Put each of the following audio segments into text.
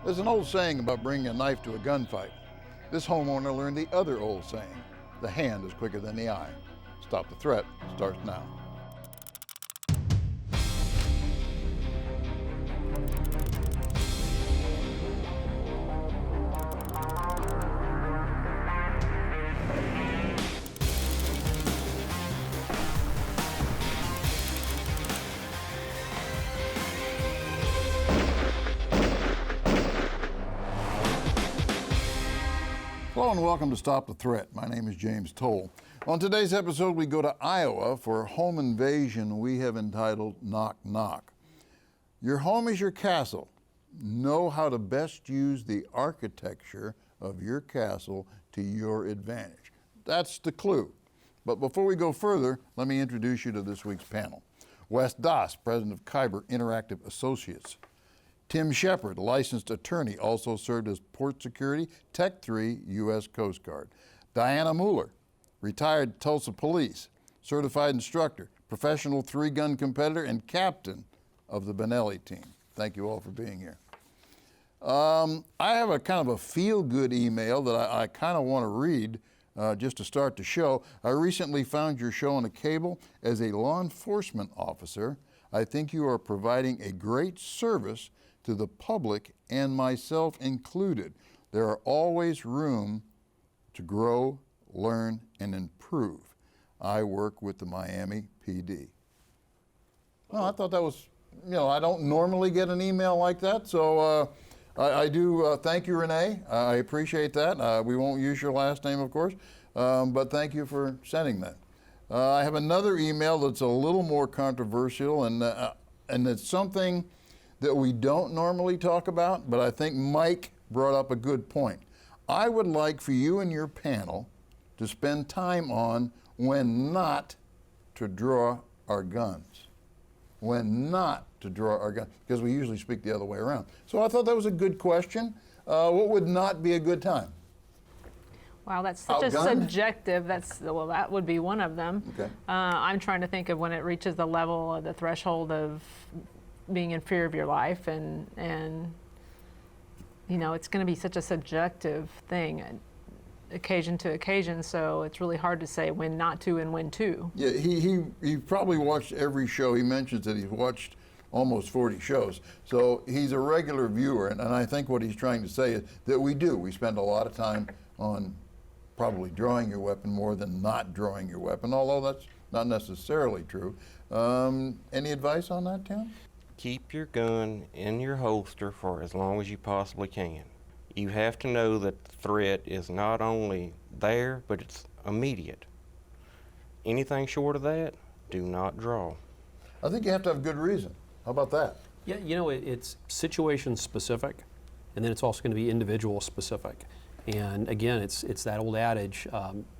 There's an old saying about bringing a knife to a gunfight. This homeowner learned the other old saying, the hand is quicker than the eye. Stop the Threat starts now. Hello and welcome to Stop the Threat. My name is James Towle. On today's episode, we go to Iowa for a home invasion we have entitled Knock Knock. Your home is your castle. Know how to best use the architecture of your castle to your advantage. That's the clue. But before we go further, let me introduce you to this week's panel. Wes Doss, president of Kyber Interactive Associates. Tim Shepard, licensed attorney, also served as port security, Tech 3, U.S. Coast Guard. Dianna Muller, retired Tulsa Police, certified instructor, professional three-gun competitor, and captain of the Benelli team. Thank you all for being here. I have a kind of a feel-good email that I kind of want to read just to start the show. I recently found your show on a cable. As a law enforcement officer, I think you are providing a great service to the public and myself included. There are always room to grow, learn, and improve. I work with the Miami PD. Well, I thought that was, I don't normally get an email like that, so I do thank you, Renee. I appreciate that. We won't use your last name, of course, but thank you for sending that. I have another email that's a little more controversial, and it's something that we don't normally talk about, but I think Mike brought up a good point. I would like for you and your panel to spend time on when not to draw our guns. When not to draw our guns, because we usually speak the other way around. So I thought that was a good question. What would not be a good time? Wow, that's such a subjective, well, that would be one of them. Okay. I'm trying to think of when it reaches the level of the threshold of being in fear of your life, and it's going to be such a subjective thing, occasion to occasion, so it's really hard to say when not to and when to. Yeah, he probably watched every show. He mentions that he's watched almost 40 shows, so he's a regular viewer, and I think what he's trying to say is that we spend a lot of time on probably drawing your weapon more than not drawing your weapon, although that's not necessarily true. Any advice on that, Tim? Keep your gun in your holster for as long as you possibly can. You have to know that the threat is not only there, but it's immediate. Anything short of that, do not draw. I think you have to have good reason. How about that? Yeah, it's situation specific, and then it's also going to be individual specific. And again, it's that old adage,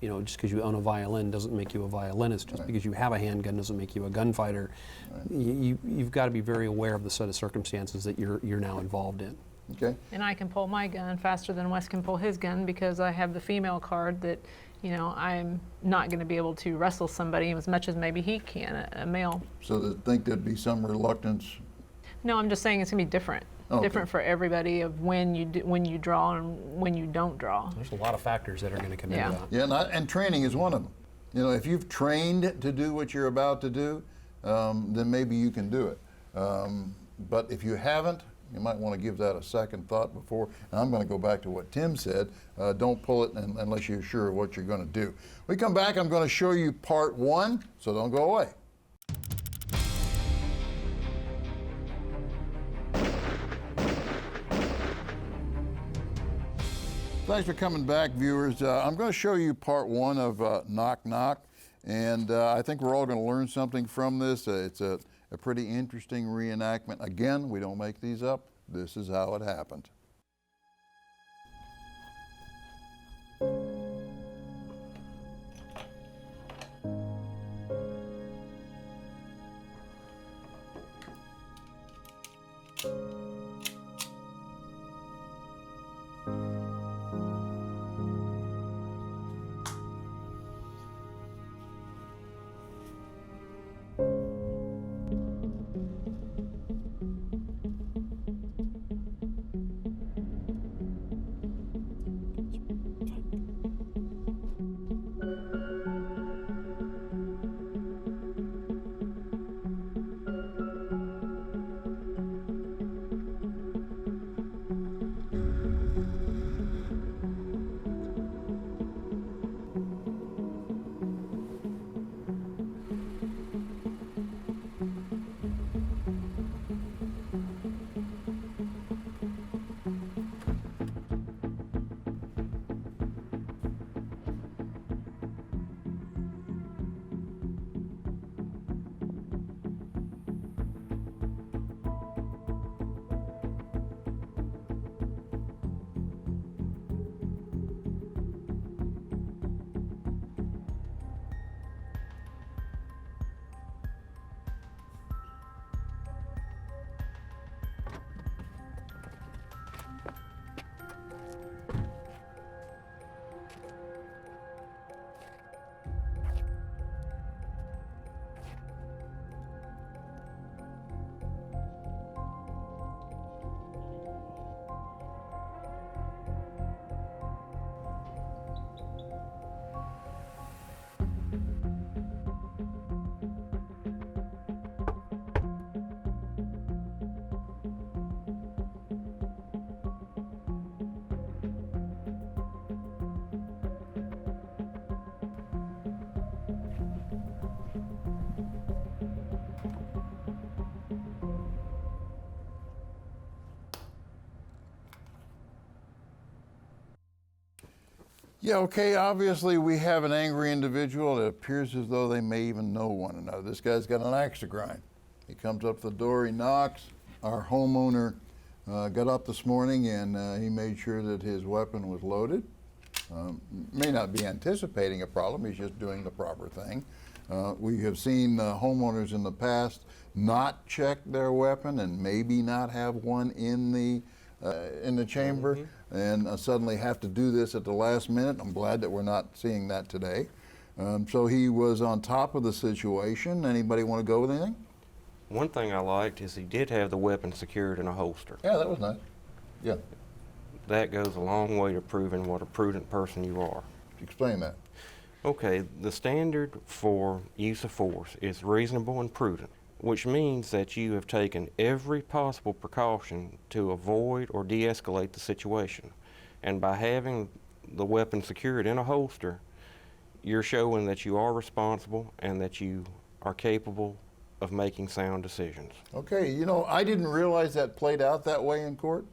just because you own a violin doesn't make you a violinist. Just because you have a handgun doesn't make you a gunfighter. Right. You've got to be very aware of the set of circumstances that you're now involved in. Okay. And I can pull my gun faster than Wes can pull his gun because I have the female card that, I'm not going to be able to wrestle somebody as much as maybe he can, a male. So they think there'd be some reluctance? No, I'm just saying it's going to be different. Okay. Different for everybody of when you draw and when you don't draw. There's a lot of factors that are going to come into that. Yeah, and training is one of them. If you've trained to do what you're about to do, then maybe you can do it. But if you haven't, you might want to give that a second thought before. And I'm going to go back to what Tim said. Don't pull it unless you're sure of what you're going to do. When we come back, I'm going to show you part one, so don't go away. Thanks for coming back, viewers. I'm going to show you part one of Knock Knock, and I think we're all going to learn something from this. It's a pretty interesting reenactment. Again, we don't make these up. This is how it happened. Yeah, okay, obviously we have an angry individual. It appears as though they may even know one another. This guy's got an axe to grind. He comes up to the door, he knocks. Our homeowner got up this morning and he made sure that his weapon was loaded. May not be anticipating a problem, he's just doing the proper thing. We have seen homeowners in the past not check their weapon and maybe not have one in the chamber and suddenly have to do this at the last minute. I'm glad that we're not seeing that today. So he was on top of the situation. Anybody want to go with anything? One thing I liked is he did have the weapon secured in a holster. Yeah, that was nice. Yeah, That goes a long way to proving what a prudent person you are. explain that. Okay, the standard for use of force is reasonable and prudent, which means that you have taken every possible precaution to avoid or de-escalate the situation. And by having the weapon secured in a holster, you're showing that you are responsible and that you are capable of making sound decisions. Okay, you know, I didn't realize that played out that way in court.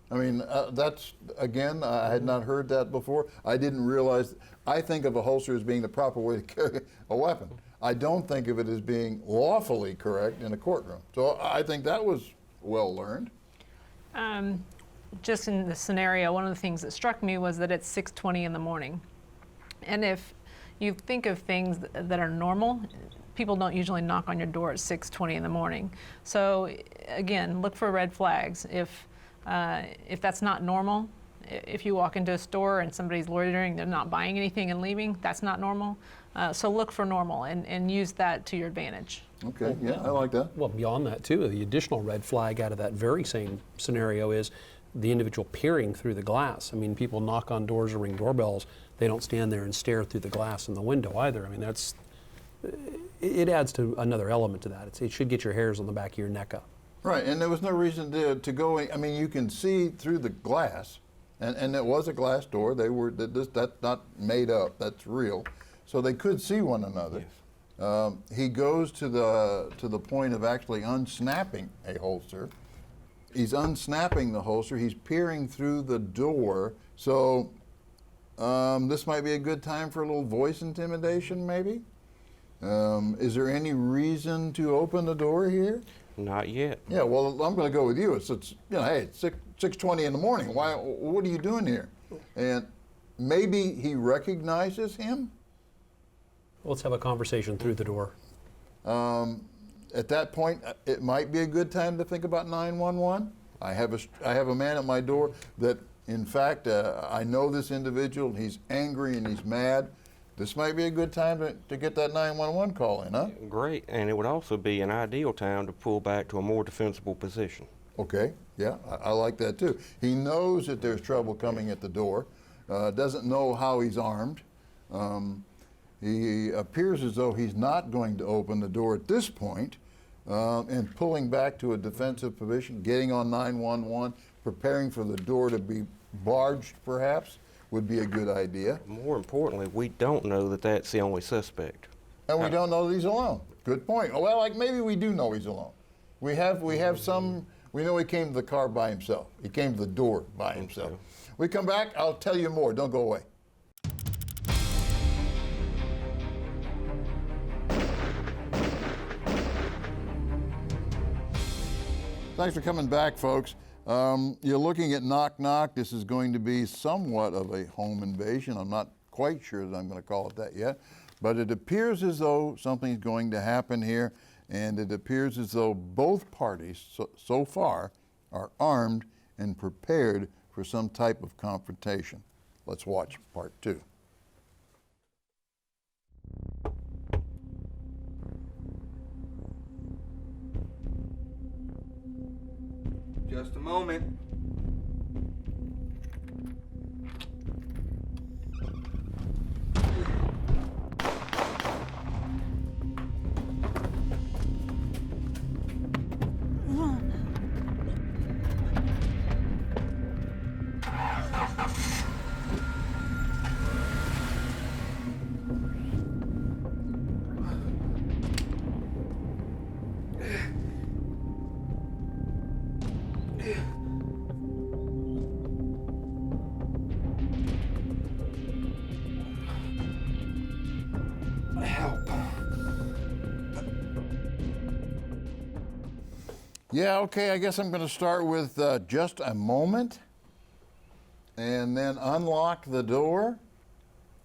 I mean, that's, again, I had not heard that before. I didn't realize, I think of a holster as being the proper way to carry a weapon. I don't think of it as being lawfully correct in a courtroom. So I think that was well learned. Just in the scenario, one of the things that struck me was that it's 6:20 in the morning. And if you think of things that are normal, people don't usually knock on your door at 6:20 in the morning. So again, look for red flags. If that's not normal, if you walk into a store and somebody's loitering, they're not buying anything and leaving, that's not normal. So look for normal and use that to your advantage. Okay, yeah, I like that. Well, beyond that too, the additional red flag out of that very same scenario is the individual peering through the glass. I mean, people knock on doors or ring doorbells. They don't stand there and stare through the glass in the window either. I mean, it adds to another element to that. It should get your hairs on the back of your neck up. Right, and there was no reason to go, I mean, you can see through the glass, and it was a glass door. That's not made up, that's real. So they could see one another. Yes. He goes to the point of actually unsnapping a holster. He's unsnapping the holster. He's peering through the door. So this might be a good time for a little voice intimidation, maybe. Is there any reason to open the door here? Not yet. Yeah. Well, I'm going to go with you. It's hey, it's 6:20 in the morning. Why? What are you doing here? And maybe he recognizes him. Let's have a conversation through the door. At that point, it might be a good time to think about 911. I have a man at my door that, in fact, I know this individual. He's angry and he's mad. This might be a good time to get that 911 call in, huh? Great, and it would also be an ideal time to pull back to a more defensible position. Okay, yeah, I like that too. He knows that there's trouble coming at the door, doesn't know how he's armed. He appears as though he's not going to open the door at this point, and pulling back to a defensive position, getting on 911, preparing for the door to be barged perhaps, would be a good idea. More importantly, we don't know that that's the only suspect. And we don't know that he's alone. Good point. Well, like maybe we do know he's alone. We have some, we know he came to the car by himself. He came to the door by himself. We come back, I'll tell you more. Don't go away. Thanks for coming back, folks. You're looking at Knock Knock. This is going to be somewhat of a home invasion. I'm not quite sure that I'm going to call it that yet, but it appears as though something's going to happen here, and it appears as though both parties so far are armed and prepared for some type of confrontation. Let's watch part 2. Just a moment. Yeah, okay, I guess I'm going to start with just a moment and then unlock the door.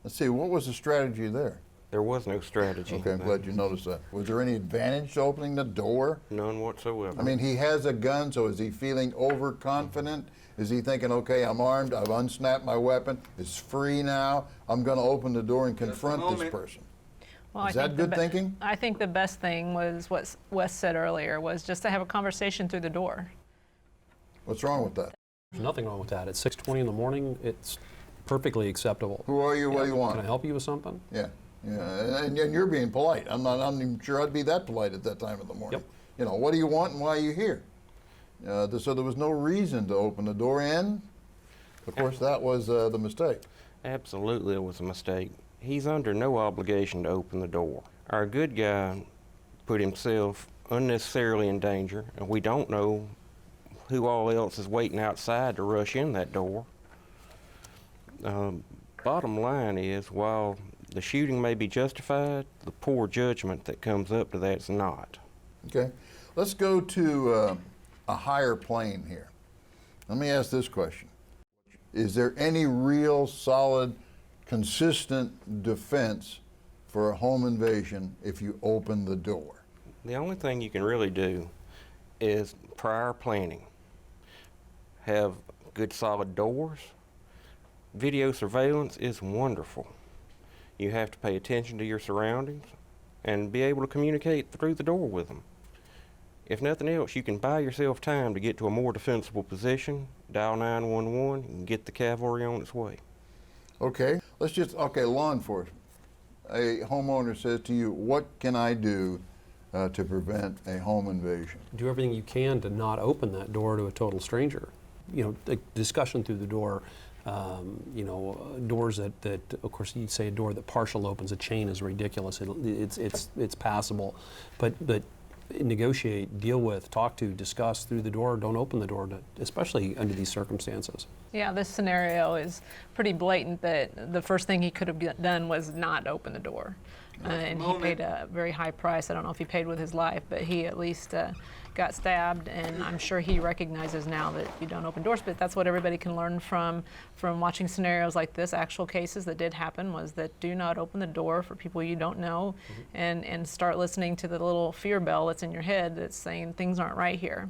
Let's see, what was the strategy there? There was no strategy. Okay, I'm glad you noticed that. Was there any advantage to opening the door? None whatsoever. I mean, he has a gun, so is he feeling overconfident? Is he thinking, okay, I'm armed, I've unsnapped my weapon, it's free now, I'm going to open the door and confront this moment. person? Well, Is that good thinking? I think the best thing was what Wes said earlier, was just to have a conversation through the door. What's wrong with that? There's nothing wrong with that. At 6:20 in the morning, it's perfectly acceptable. Who are you? What do you want? Can I help you with something? Yeah, yeah, and you're being polite. I'm not even sure I'd be that polite at that time of the morning. Yep. You know, what do you want and why are you here? So there was no reason to open the door in. Of course, that was the mistake. Absolutely, it was a mistake. He's under no obligation to open the door. Our good guy put himself unnecessarily in danger, and we don't know who all else is waiting outside to rush in that door. Bottom line is, while the shooting may be justified, the poor judgment that comes up to that's not. Okay, let's go to a higher plane here. Let me ask this question. Is there any real solid, consistent defense for a home invasion if you open the door? The only thing you can really do is prior planning. Have good solid doors. Video surveillance is wonderful. You have to pay attention to your surroundings and be able to communicate through the door with them. If nothing else, you can buy yourself time to get to a more defensible position, dial 911, and get the cavalry on its way. Okay, law enforcement. A homeowner says to you, what can I do to prevent a home invasion? Do everything you can to not open that door to a total stranger. You know, the discussion through the door, doors that, of course, you'd say a door that partial opens, a chain is ridiculous. It's passable, but negotiate, deal with, talk to, discuss through the door. Don't open the door, especially under these circumstances. Yeah, this scenario is pretty blatant that the first thing he could have done was not open the door. And he paid a very high price. I don't know if he paid with his life, but he at least got stabbed, and I'm sure he recognizes now that you don't open doors. But that's what everybody can learn from watching scenarios like this. Actual cases that did happen was that do not open the door for people you don't know, and start listening to the little fear bell that's in your head that's saying things aren't right here.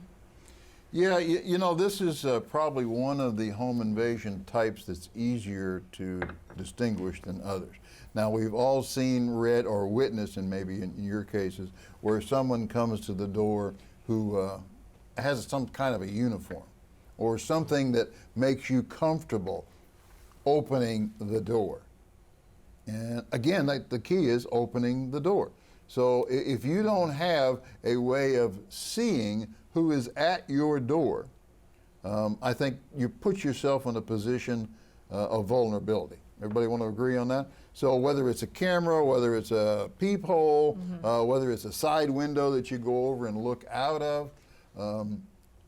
Yeah, you know, this is probably one of the home invasion types that's easier to distinguish than others. Now, we've all seen, read, or witnessed, and maybe in your cases, where someone comes to the door who has some kind of a uniform or something that makes you comfortable opening the door. And again, the key is opening the door. So if you don't have a way of seeing who is at your door, I think you put yourself in a position of vulnerability. Everybody want to agree on that? So whether it's a camera, whether it's a peephole, whether it's a side window that you go over and look out of,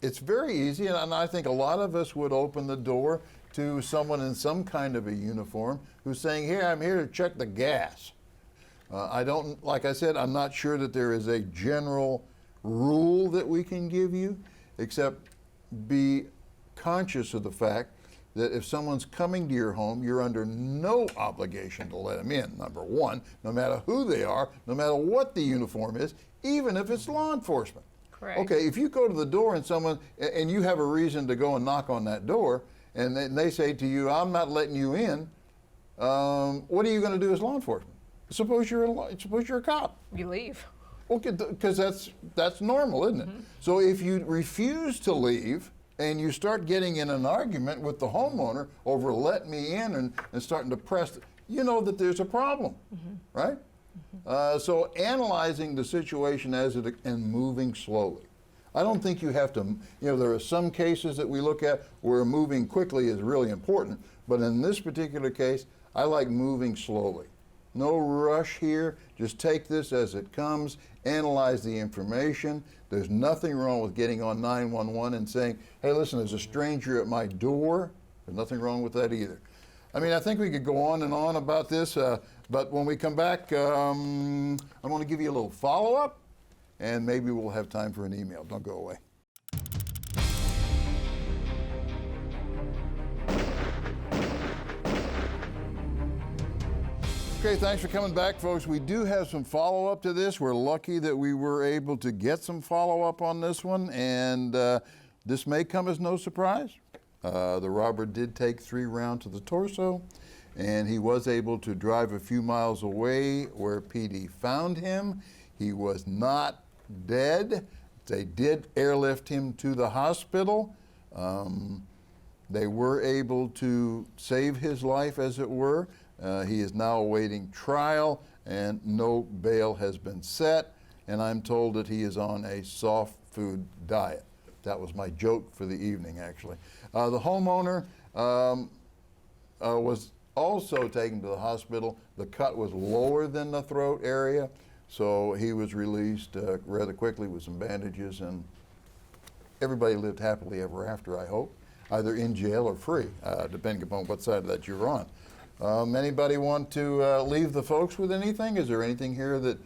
it's very easy, and I think a lot of us would open the door to someone in some kind of a uniform who's saying, here, I'm here to check the gas. Like I said, I'm not sure that there is a general rule that we can give you, except be conscious of the fact that if someone's coming to your home, you're under no obligation to let them in, number one, no matter who they are, no matter what the uniform is, even if it's law enforcement. Correct. Okay, if you go to the door and you have a reason to go and knock on that door, and they say to you, I'm not letting you in, what are you going to do as law enforcement? Suppose you're a cop. You leave. Okay, because that's normal, isn't it? So if you refuse to leave and you start getting in an argument with the homeowner over let me in and starting to press, you know that there's a problem, right? So analyzing the situation as it and moving slowly. I don't think you have to, there are some cases that we look at where moving quickly is really important, but in this particular case, I like moving slowly. No rush here, just take this as it comes, analyze the information. There's nothing wrong with getting on 911 and saying, hey, listen, there's a stranger at my door. There's nothing wrong with that either. I mean, I think we could go on and on about this, but when we come back, I'm going to give you a little follow-up, and maybe we'll have time for an email. Don't go away. Okay, thanks for coming back, folks. We do have some follow-up to this. We're lucky that we were able to get some follow-up on this one, and this may come as no surprise. The robber did take 3 rounds to the torso, and he was able to drive a few miles away where PD found him. He was not dead. They did airlift him to the hospital. They were able to save his life, as it were. He is now awaiting trial, and no bail has been set, and I'm told that he is on a soft food diet. That was my joke for the evening, actually. The homeowner was also taken to the hospital. The cut was lower than the throat area, so he was released rather quickly with some bandages, and everybody lived happily ever after, I hope, either in jail or free, depending upon what side of that you're on. Anybody want to leave the folks with anything? Is there anything here that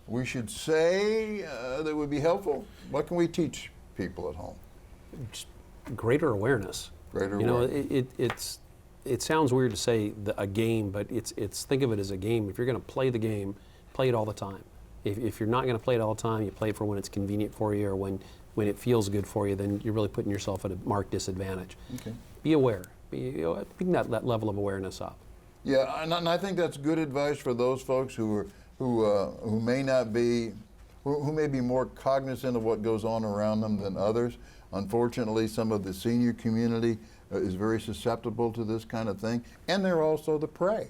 we should say that would be helpful? What can we teach people at home? Just greater awareness. Greater awareness. awareness. It sounds weird to say a game, but it's think of it as a game. If you're going to play the game, play it all the time. If you're not going to play it all the time, you play it for when it's convenient for you or when it feels good for you, then you're really putting yourself at a marked disadvantage. Okay. Be aware. Bring that level of awareness up. Yeah, and I think that's good advice for those folks who may be more cognizant of what goes on around them than others. Unfortunately, some of the senior community is very susceptible to this kind of thing, and they're also the prey.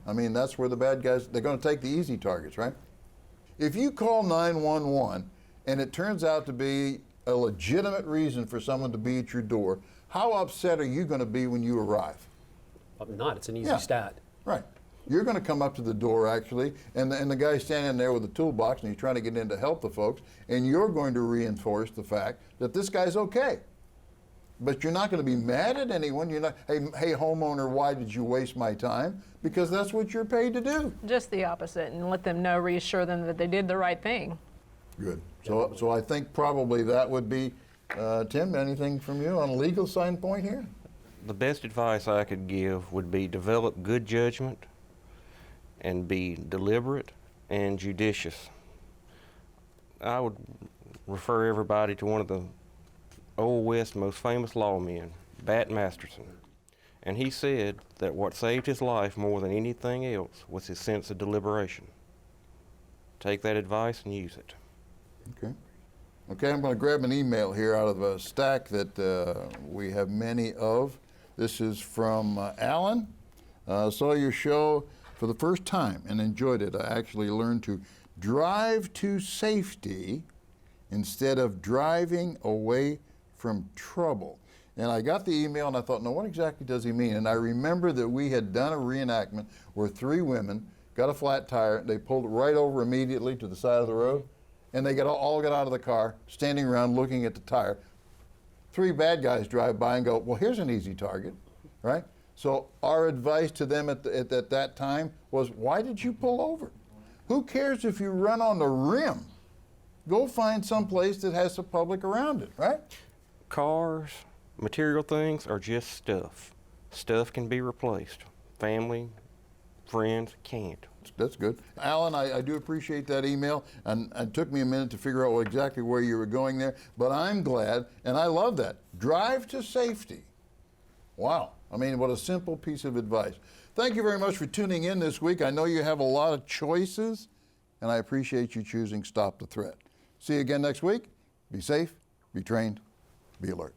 I mean, that's where the bad guys, they're going to take the easy targets, right? If you call 911 and it turns out to be a legitimate reason for someone to be at your door, how upset are you going to be when you arrive? Probably not. It's an easy stat. Right. You're going to come up to the door, actually, and the guy's standing there with a toolbox, and he's trying to get in to help the folks, and you're going to reinforce the fact that this guy's okay. But you're not going to be mad at anyone. You're not, hey, homeowner, why did you waste my time? Because that's what you're paid to do. Just the opposite, and let them know, reassure them that they did the right thing. Good. So I think probably that would be, Tim, anything from you on a legal standpoint here? The best advice I could give would be develop good judgment and be deliberate and judicious. I would refer everybody to one of the Old West most famous lawmen, Bat Masterson. And he said that what saved his life more than anything else was his sense of deliberation. Take that advice and use it. Okay. Okay, I'm going to grab an email here out of a stack that we have many of. This is from Alan. Saw your show for the first time and enjoyed it. I actually learned to drive to safety instead of driving away from trouble. And I got the email and I thought, no, what exactly does he mean? And I remember that we had done a reenactment where 3 women got a flat tire, they pulled it right over immediately to the side of the road, and they all got out of the car, standing around looking at the tire. 3 bad guys drive by and go, well, here's an easy target, right? So our advice to them at that time was, why did you pull over? Who cares if you run on the rim? Go find some place that has the public around it, right? Cars, material things are just stuff. Stuff can be replaced. Family, friends can't. That's good. Alan, I do appreciate that email, and it took me a minute to figure out exactly where you were going there, but I'm glad, and I love that. Drive to safety. Wow. I mean, what a simple piece of advice. Thank you very much for tuning in this week. I know you have a lot of choices, and I appreciate you choosing Stop the Threat. See you again next week. Be safe, be trained, be alert.